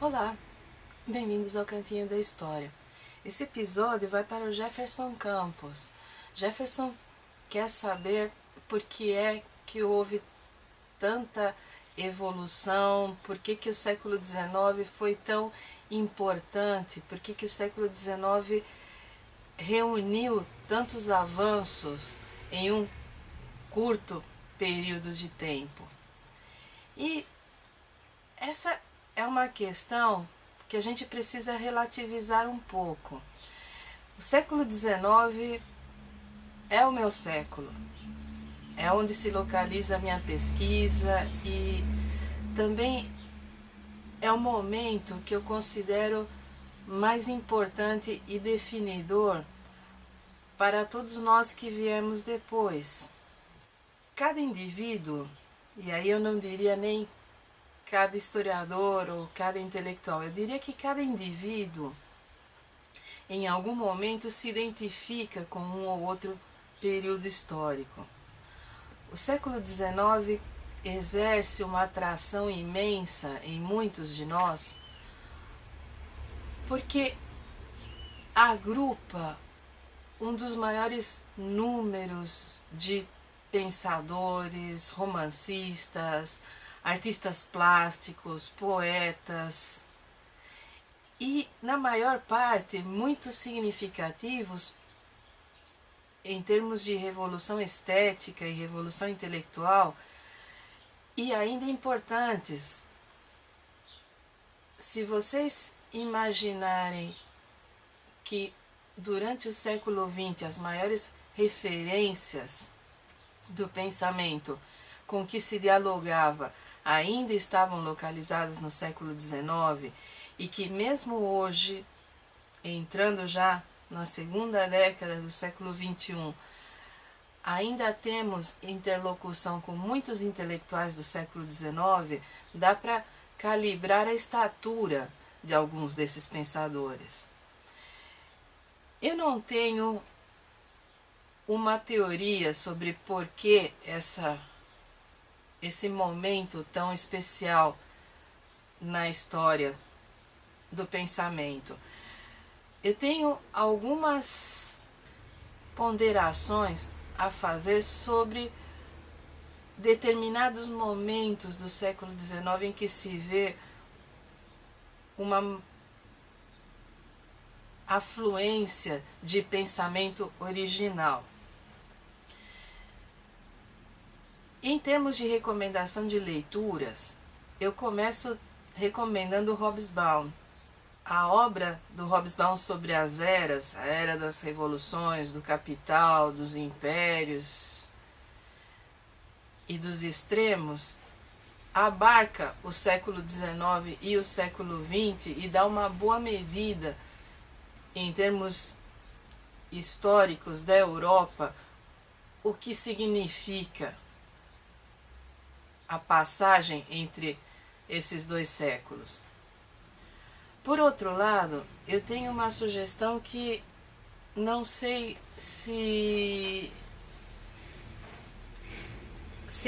Olá, bem-vindos ao Cantinho da História. Esse episódio vai para o Jefferson Campos. Jefferson quer saber por que é que houve tanta evolução, por que o século XIX foi tão importante, por que o século XIX reuniu tantos avanços em um curto período de tempo. E essa é uma questão que a gente precisa relativizar um pouco. O século XIX é o meu século, é onde se localiza a minha pesquisa e também é o momento que eu considero mais importante e definidor para todos nós que viemos depois. Cada indivíduo, e aí eu não diria nem cada historiador ou cada intelectual, eu diria que cada indivíduo em algum momento se identifica com um ou outro período histórico. O século XIX exerce uma atração imensa em muitos de nós porque agrupa um dos maiores números de pensadores, romancistas, artistas plásticos, poetas, e na maior parte muito significativos em termos de revolução estética e revolução intelectual, e ainda importantes. Se vocês imaginarem que durante o século XX as maiores referências do pensamento com que se dialogava ainda estavam localizadas no século XIX e que mesmo hoje, entrando já na segunda década do século XXI, ainda temos interlocução com muitos intelectuais do século XIX, dá para calibrar a estatura de alguns desses pensadores. Eu não tenho uma teoria sobre por que esse momento tão especial na história do pensamento. Eu tenho algumas ponderações a fazer sobre determinados momentos do século XIX em que se vê uma afluência de pensamento original. Em termos de recomendação de leituras, eu começo recomendando Hobsbawm. A obra do Hobsbawm sobre as eras, a era das revoluções, do capital, dos impérios e dos extremos, abarca o século XIX e o século XX e dá uma boa medida em termos históricos da Europa o que significa a passagem entre esses dois séculos. Por outro lado, eu tenho uma sugestão que não sei se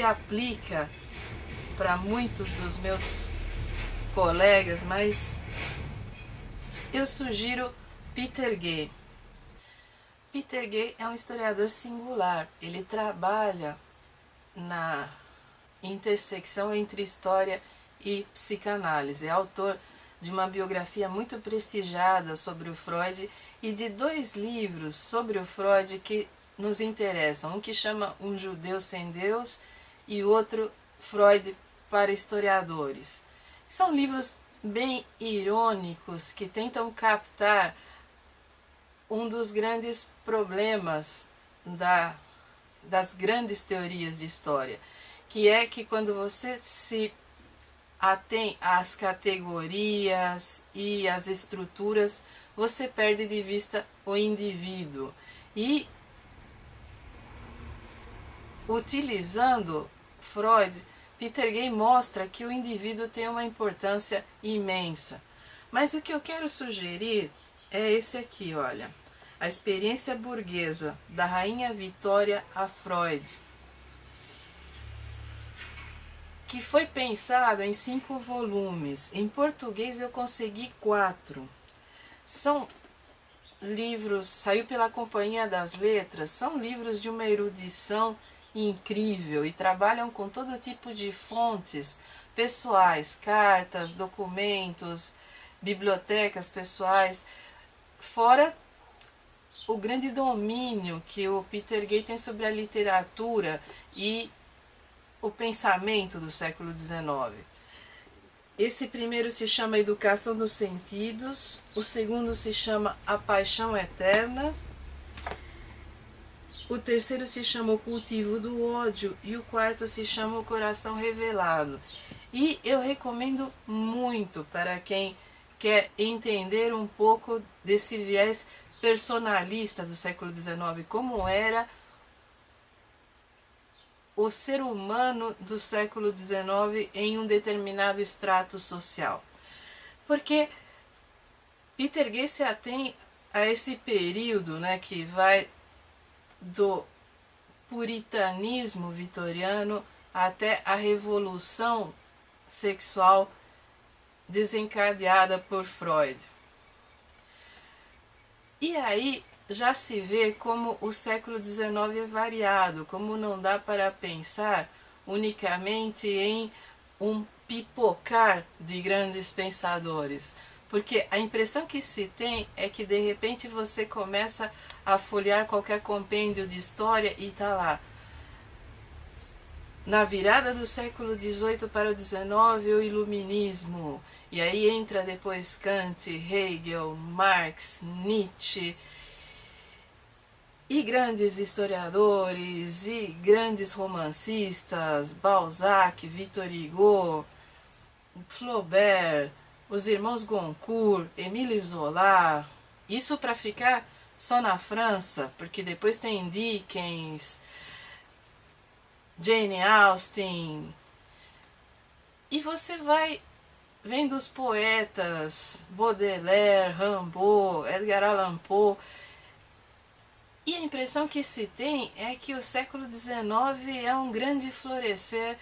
aplica para muitos dos meus colegas, mas eu sugiro Peter Gay. Peter Gay é um historiador singular. Ele trabalha na intersecção entre história e psicanálise. É autor de uma biografia muito prestigiada sobre o Freud e de 2 livros sobre o Freud que nos interessam. Um que chama Um Judeu Sem Deus e outro Freud para Historiadores. São livros bem irônicos que tentam captar um dos grandes problemas das grandes teorias de história, que é que quando você se atém às categorias e às estruturas, você perde de vista o indivíduo. E utilizando Freud, Peter Gay mostra que o indivíduo tem uma importância imensa. Mas o que eu quero sugerir é esse aqui, olha. A experiência burguesa, da Rainha Vitória a Freud. que foi pensado em 5 volumes. Em português eu consegui 4. São livros, saiu pela Companhia das Letras, são livros de uma erudição incrível e trabalham com todo tipo de fontes pessoais, cartas, documentos, bibliotecas pessoais, fora o grande domínio que o Peter Gay tem sobre a literatura e o pensamento do século XIX. Esse primeiro se chama Educação dos Sentidos, o segundo se chama A Paixão Eterna, o terceiro se chama O Cultivo do Ódio e o quarto se chama O Coração Revelado. E eu recomendo muito para quem quer entender um pouco desse viés personalista do século XIX, como era o ser humano do século XIX em um determinado extrato social. Porque Peter Gay se atém a esse período, né, que vai do puritanismo vitoriano até a revolução sexual desencadeada por Freud. E aí já se vê como o século XIX é variado, como não dá para pensar unicamente em um pipocar de grandes pensadores, porque a impressão que se tem é que de repente você começa a folhear qualquer compêndio de história e está lá. Na virada do século XVIII para o XIX, o Iluminismo, e aí entra depois Kant, Hegel, Marx, Nietzsche, e grandes historiadores, e grandes romancistas, Balzac, Victor Hugo, Flaubert, os irmãos Goncourt, Émile Zola, isso para ficar só na França, porque depois tem Dickens, Jane Austen, e você vai vendo os poetas, Baudelaire, Rimbaud, Edgar Allan Poe, e a impressão que se tem é que o século XIX é um grande florescer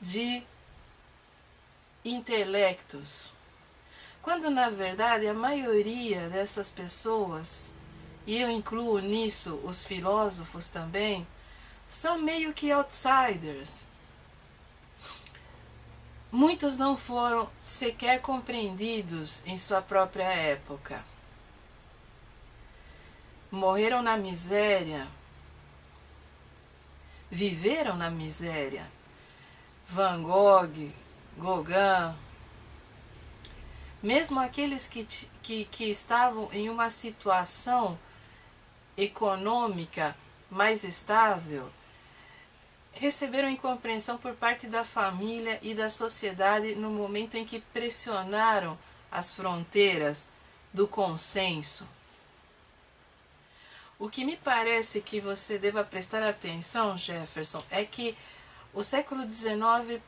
de intelectos, quando na verdade a maioria dessas pessoas, e eu incluo nisso os filósofos também, são meio que outsiders. Muitos não foram sequer compreendidos em sua própria época. Morreram na miséria, viveram na miséria. Van Gogh, Gauguin, mesmo aqueles que estavam em uma situação econômica mais estável, receberam incompreensão por parte da família e da sociedade no momento em que pressionaram as fronteiras do consenso. O que me parece que você deva prestar atenção, Jefferson, é que o século XIX,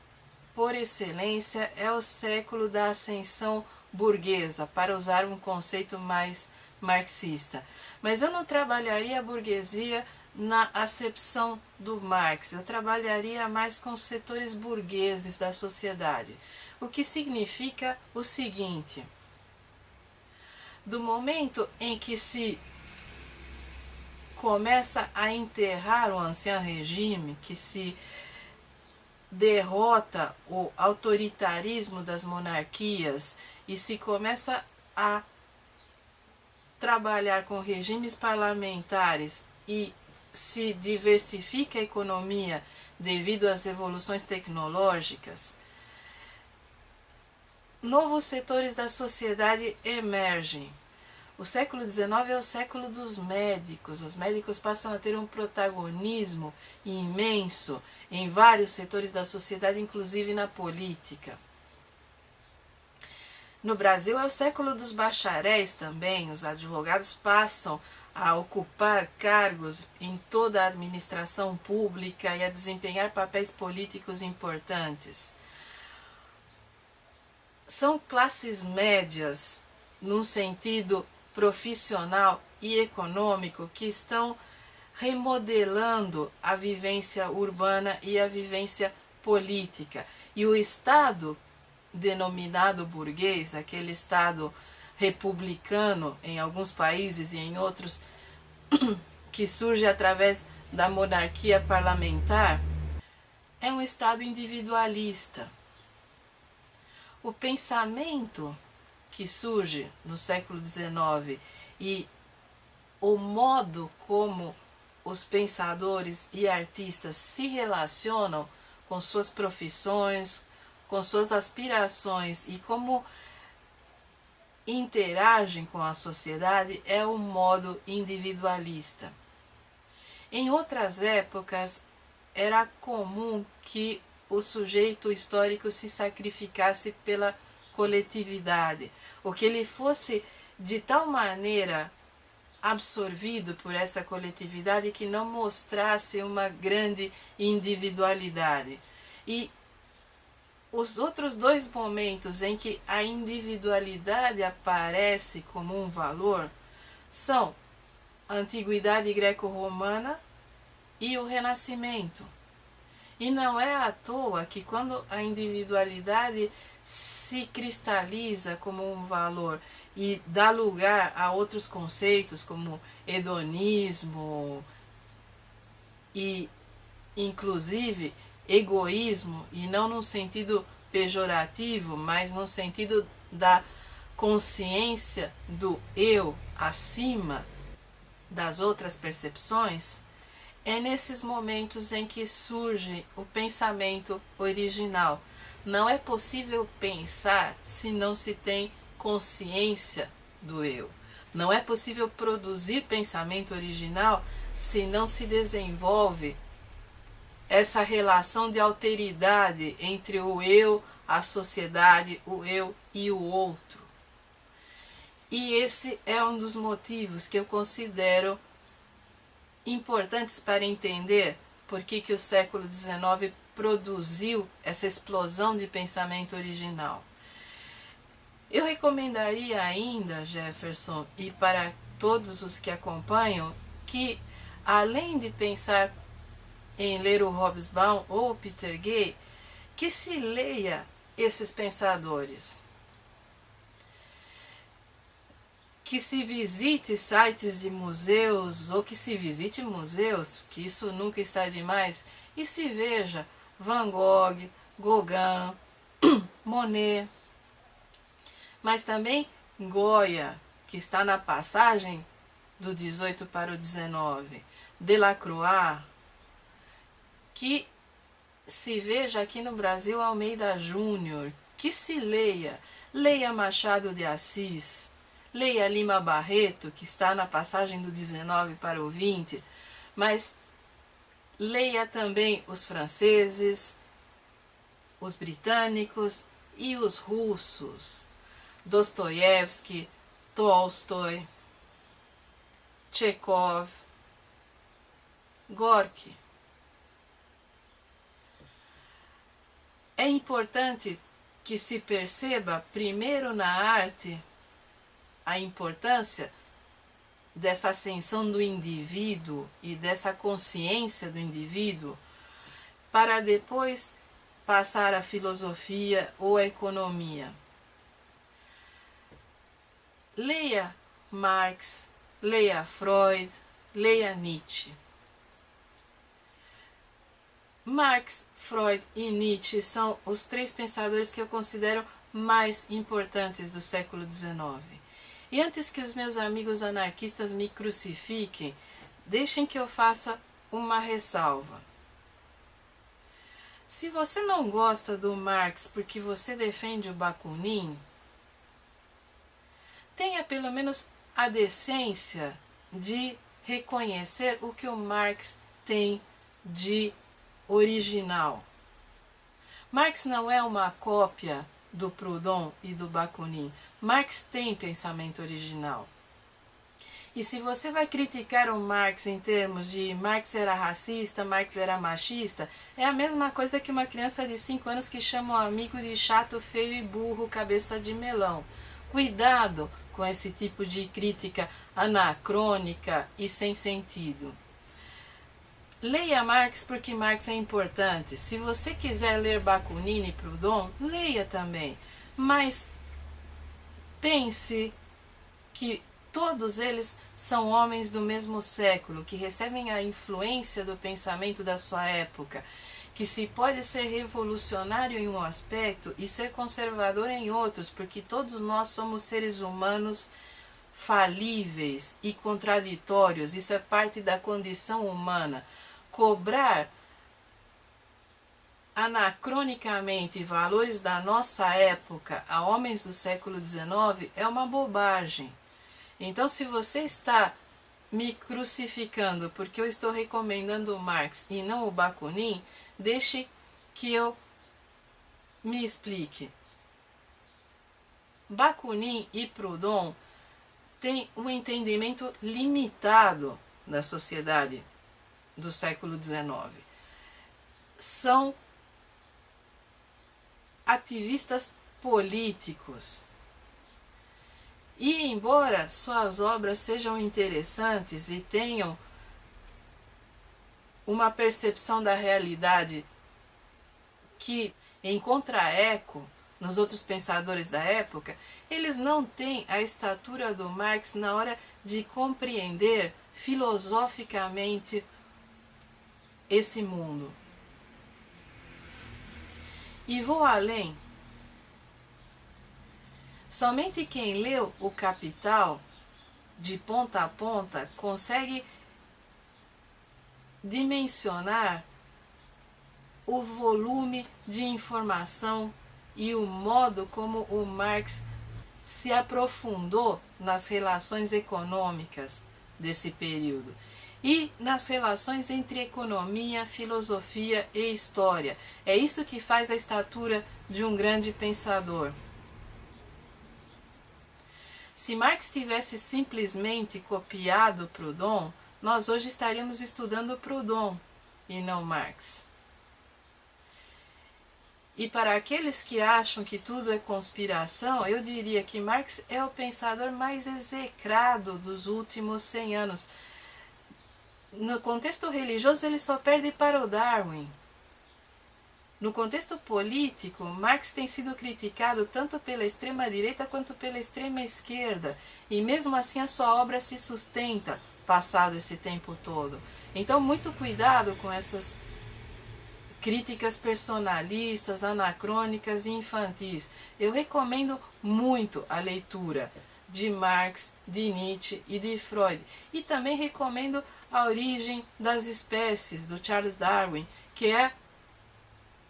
por excelência, é o século da ascensão burguesa, para usar um conceito mais marxista. Mas eu não trabalharia a burguesia na acepção do Marx, eu trabalharia mais com os setores burgueses da sociedade. O que significa o seguinte: do momento em que se começa a enterrar o ancien regime, que se derrota o autoritarismo das monarquias e se começa a trabalhar com regimes parlamentares e se diversifica a economia devido às evoluções tecnológicas, novos setores da sociedade emergem. O século XIX é o século dos médicos. Os médicos passam a ter um protagonismo imenso em vários setores da sociedade, inclusive na política. No Brasil é o século dos bacharéis também. Os advogados passam a ocupar cargos em toda a administração pública e a desempenhar papéis políticos importantes. São classes médias, num sentido profissional e econômico, que estão remodelando a vivência urbana e a vivência política. E o Estado denominado burguês, aquele Estado republicano em alguns países e em outros, que surge através da monarquia parlamentar, é um Estado individualista. O pensamento que surge no século XIX e o modo como os pensadores e artistas se relacionam com suas profissões, com suas aspirações e como interagem com a sociedade é um modo individualista. Em outras épocas, era comum que o sujeito histórico se sacrificasse pela coletividade, ou que ele fosse de tal maneira absorvido por essa coletividade que não mostrasse uma grande individualidade. E os outros dois momentos em que a individualidade aparece como um valor são a Antiguidade Greco-Romana e o Renascimento. E não é à toa que quando a individualidade se cristaliza como um valor e dá lugar a outros conceitos como hedonismo e inclusive egoísmo, e não num sentido pejorativo, mas no sentido da consciência do eu acima das outras percepções, é nesses momentos em que surge o pensamento original. Não é possível pensar se não se tem consciência do eu. Não é possível produzir pensamento original se não se desenvolve essa relação de alteridade entre o eu, a sociedade, o eu e o outro. E esse é um dos motivos que eu considero importantes para entender por que o século XIX produziu essa explosão de pensamento original. Eu recomendaria ainda, Jefferson, e para todos os que acompanham, que além de pensar em ler o Hobsbawm ou o Peter Gay, que se leia esses pensadores, que se visite sites de museus ou que se visite museus, que isso nunca está demais, e se veja Van Gogh, Gauguin, Monet, mas também Goya, que está na passagem do 18 para o 19, Delacroix, que se veja aqui no Brasil Almeida Júnior, que se leia Machado de Assis, leia Lima Barreto, que está na passagem do 19 para o 20, mas leia também os franceses, os britânicos e os russos, Dostoiévski, Tolstói, Chekhov, Gorky. É importante que se perceba, primeiro na arte, a importância dessa ascensão do indivíduo e dessa consciência do indivíduo, para depois passar à filosofia ou à economia. Leia Marx, leia Freud, leia Nietzsche. Marx, Freud e Nietzsche são os três pensadores que eu considero mais importantes do século XIX. E antes que os meus amigos anarquistas me crucifiquem, deixem que eu faça uma ressalva. Se você não gosta do Marx porque você defende o Bakunin, tenha pelo menos a decência de reconhecer o que o Marx tem de original. Marx não é uma cópia do Proudhon e do Bakunin. Marx tem pensamento original. E se você vai criticar o Marx em termos de Marx era racista, Marx era machista, é a mesma coisa que uma criança de 5 anos que chama um amigo de chato, feio e burro, cabeça de melão. Cuidado com esse tipo de crítica anacrônica e sem sentido. Leia Marx porque Marx é importante. Se você quiser ler Bakunin e Proudhon, leia também. Mas pense que todos eles são homens do mesmo século, que recebem a influência do pensamento da sua época, que se pode ser revolucionário em um aspecto e ser conservador em outros, porque todos nós somos seres humanos falíveis e contraditórios, isso é parte da condição humana. Cobrar anacronicamente valores da nossa época a homens do século XIX é uma bobagem. Então, se você está me crucificando porque eu estou recomendando o Marx e não o Bakunin, deixe que eu me explique. Bakunin e Proudhon têm um entendimento limitado da sociedade do século XIX. São ativistas políticos. E embora suas obras sejam interessantes e tenham uma percepção da realidade que encontra eco nos outros pensadores da época, eles não têm a estatura do Marx na hora de compreender filosoficamente esse mundo. E vou além. Somente quem leu O Capital de ponta a ponta consegue dimensionar o volume de informação e o modo como o Marx se aprofundou nas relações econômicas desse período e nas relações entre economia, filosofia e história. É isso que faz a estatura de um grande pensador. Se Marx tivesse simplesmente copiado Proudhon, nós hoje estaríamos estudando Proudhon e não Marx. E para aqueles que acham que tudo é conspiração, eu diria que Marx é o pensador mais execrado dos últimos 100 anos. No contexto religioso, ele só perde para o Darwin. No contexto político, Marx tem sido criticado tanto pela extrema-direita quanto pela extrema-esquerda, e mesmo assim a sua obra se sustenta, passado esse tempo todo. Então, muito cuidado com essas críticas personalistas, anacrônicas e infantis. Eu recomendo muito a leitura de Marx, de Nietzsche e de Freud. E também recomendo A Origem das Espécies, do Charles Darwin, que é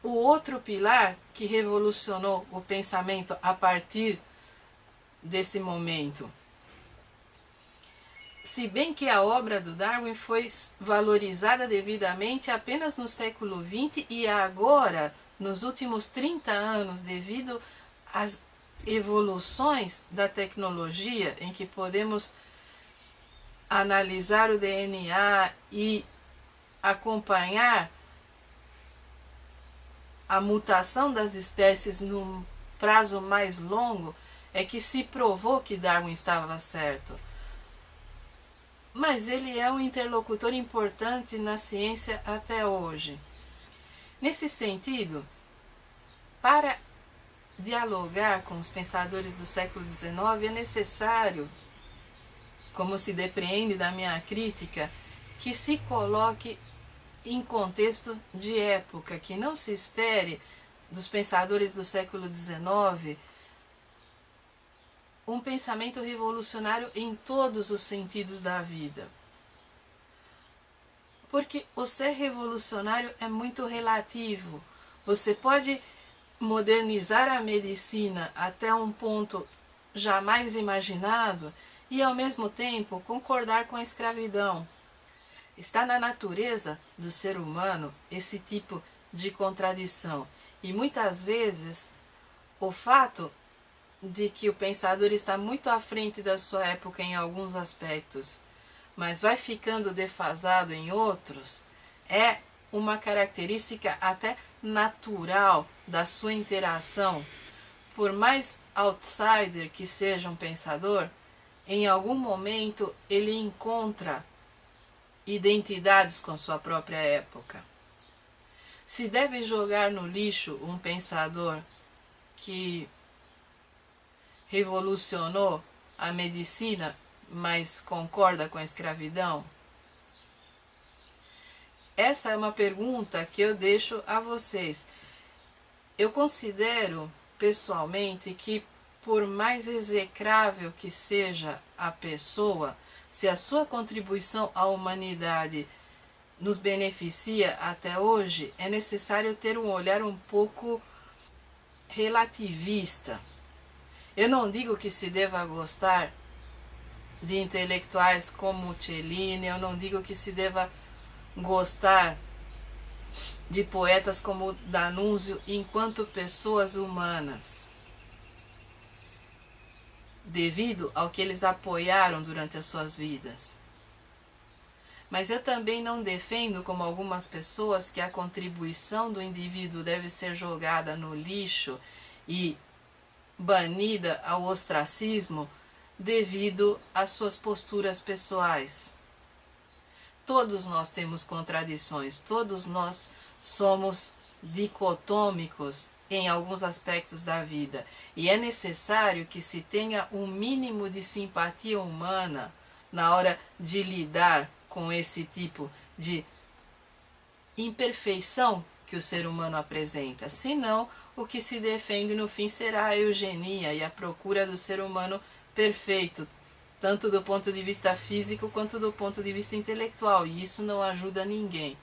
o outro pilar que revolucionou o pensamento a partir desse momento. Se bem que a obra do Darwin foi valorizada devidamente apenas no século XX e agora, nos últimos 30 anos, devido às evoluções da tecnologia, em que podemos analisar o DNA e acompanhar a mutação das espécies num prazo mais longo, é que se provou que Darwin estava certo. Mas ele é um interlocutor importante na ciência até hoje. Nesse sentido, para dialogar com os pensadores do século XIX é necessário, como se depreende da minha crítica, que se coloque em contexto de época, que não se espere dos pensadores do século XIX um pensamento revolucionário em todos os sentidos da vida. Porque o ser revolucionário é muito relativo. Você pode modernizar a medicina até um ponto jamais imaginado e, ao mesmo tempo, concordar com a escravidão. Está na natureza do ser humano esse tipo de contradição. E muitas vezes o fato de que o pensador está muito à frente da sua época em alguns aspectos, mas vai ficando defasado em outros, é uma característica até natural da sua interação. Por mais outsider que seja um pensador, em algum momento ele encontra identidades com sua própria época. Se deve jogar no lixo um pensador que revolucionou a medicina, mas concorda com a escravidão? Essa é uma pergunta que eu deixo a vocês. Eu considero, pessoalmente, que por mais execrável que seja a pessoa, se a sua contribuição à humanidade nos beneficia até hoje, é necessário ter um olhar um pouco relativista. Eu não digo que se deva gostar de intelectuais como Cellini, eu não digo que se deva gostar de poetas como D'Annunzio enquanto pessoas humanas, devido ao que eles apoiaram durante as suas vidas. Mas eu também não defendo, como algumas pessoas, que a contribuição do indivíduo deve ser jogada no lixo e banida ao ostracismo devido às suas posturas pessoais. Todos nós temos contradições, todos nós somos dicotômicos em alguns aspectos da vida, e é necessário que se tenha um mínimo de simpatia humana na hora de lidar com esse tipo de imperfeição que o ser humano apresenta. Senão, o que se defende no fim será a eugenia e a procura do ser humano perfeito, tanto do ponto de vista físico quanto do ponto de vista intelectual, e isso não ajuda ninguém.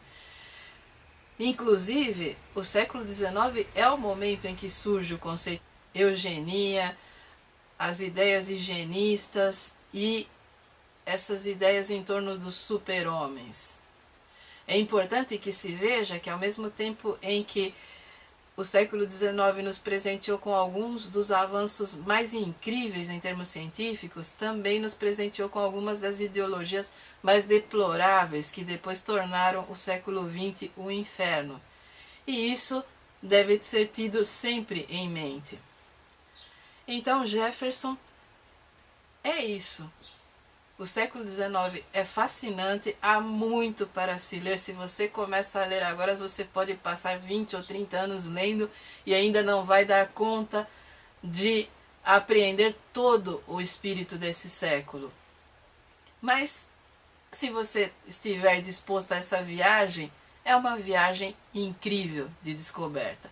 Inclusive, o século XIX é o momento em que surge o conceito de eugenia, as ideias higienistas e essas ideias em torno dos super-homens. É importante que se veja que, ao mesmo tempo em que o século XIX nos presenteou com alguns dos avanços mais incríveis em termos científicos, também nos presenteou com algumas das ideologias mais deploráveis que depois tornaram o século XX um inferno. E isso deve ser tido sempre em mente. Então, Jefferson, é isso. O século XIX é fascinante, há muito para se ler. Se você começa a ler agora, você pode passar 20 ou 30 anos lendo e ainda não vai dar conta de apreender todo o espírito desse século. Mas, se você estiver disposto a essa viagem, é uma viagem incrível de descoberta.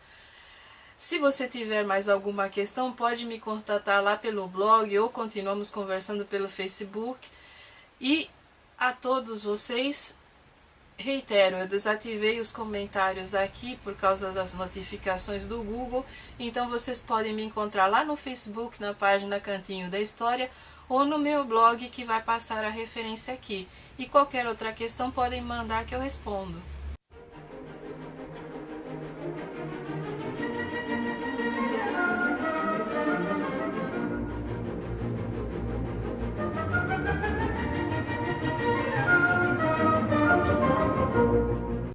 Se você tiver mais alguma questão, pode me contatar lá pelo blog ou continuamos conversando pelo Facebook. E a todos vocês, reitero, eu desativei os comentários aqui por causa das notificações do Google, então vocês podem me encontrar lá no Facebook, na página Cantinho da História, ou no meu blog que vai passar a referência aqui. E qualquer outra questão podem mandar que eu respondo.